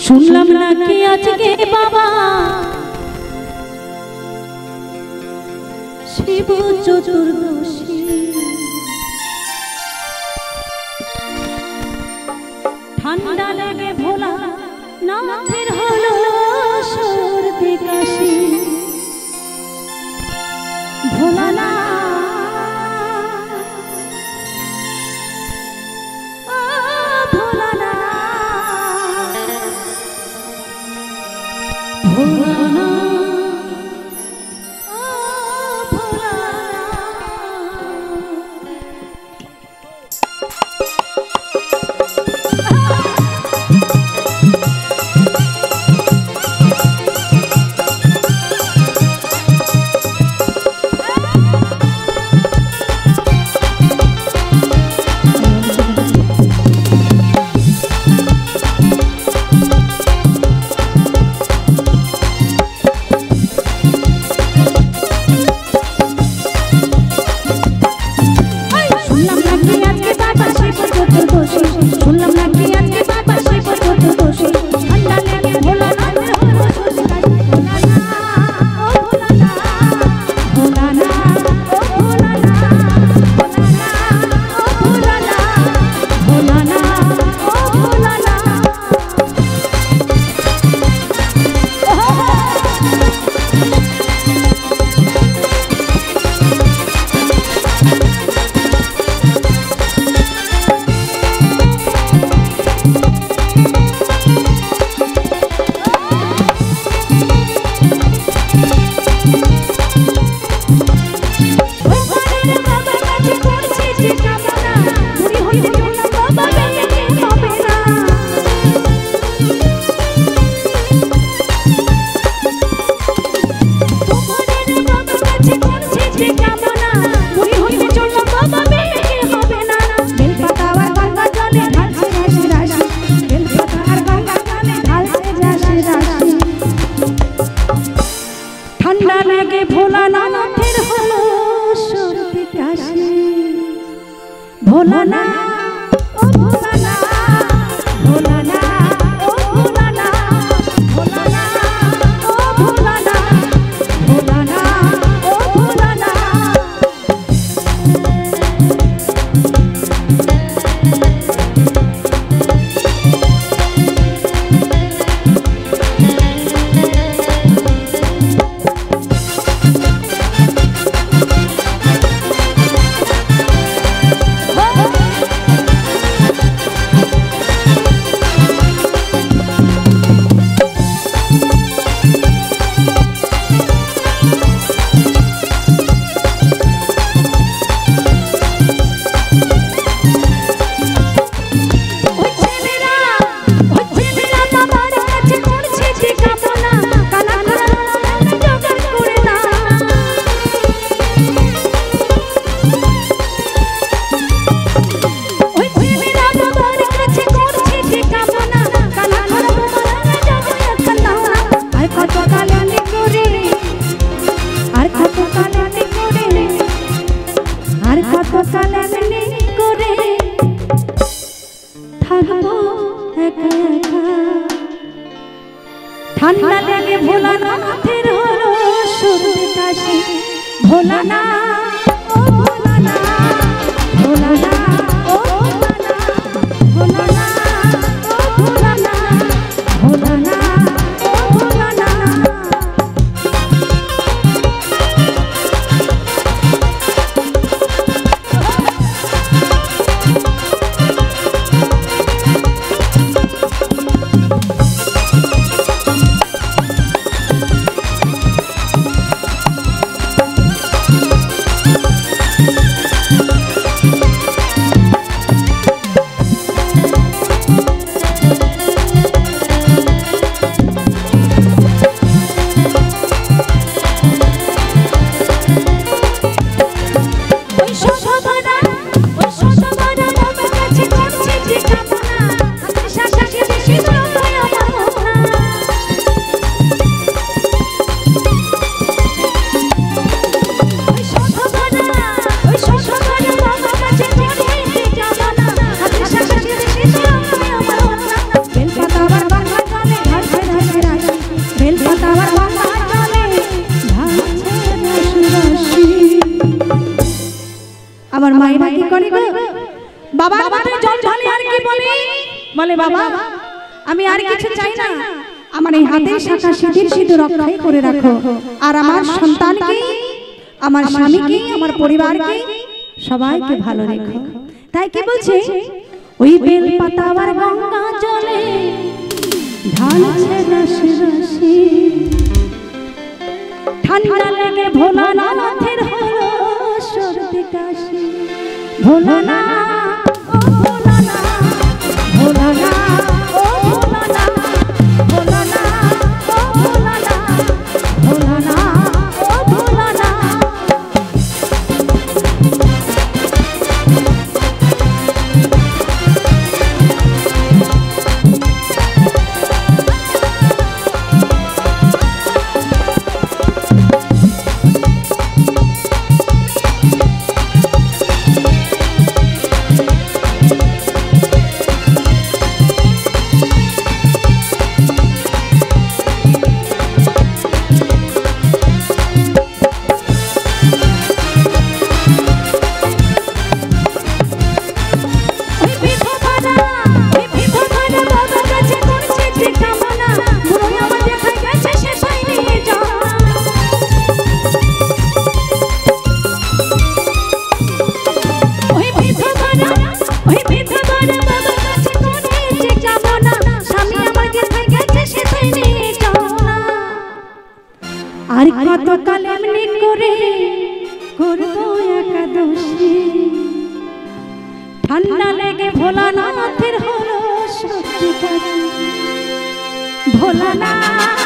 শুনলাম নাকি আজকে বাবা শিব চতুর্দশী, ঠান্ডা লেগে ভোলা নাথের হলো সর্দি কাশি। ভোলা না ভোলা না ভোলা না भोला ना ओ भोला ना भोला ना ओ भोला ना भोला ना ओ भोला ना भोला ना ओ भोला ना। ठंडा लगे भोला नाथेर हलो सर्दी काशी। भोला ना ओ भोला ना भोला ना ओ भोला ना भोला ना ओ भोला ना भोला ना ओ भोला ना। আমার মায়েরা কি করে গো বাবার মাথায় জল ঢালে আর কি বলে বলে বাবা আমি আর কিছু চাই না আমার এই হাতের শাখা সিঁদুর সিঁদুর রক্ষাই করে রাখো আর আমার সন্তানকে আমার স্বামীকে আমার পরিবারকে সবাইকে ভালো রেখো তাই কি বলছে ওই বেল পাতা আর গঙ্গা জলে ঢালছে রসে রসে ঠান্ডা লেগে ভোলানাথের হলো সর্দি কাশি ভোলানা ও ভোলানা ভোলানা ও ভোলানা ভোলানা ও ভোলানা ভোলানা ও ভোলানা আর কত কাল এমনি করে করব একাদশী ঠান্ডা লেগে ভোলানাথের হলো সত্যি কাশি ভোলানাথ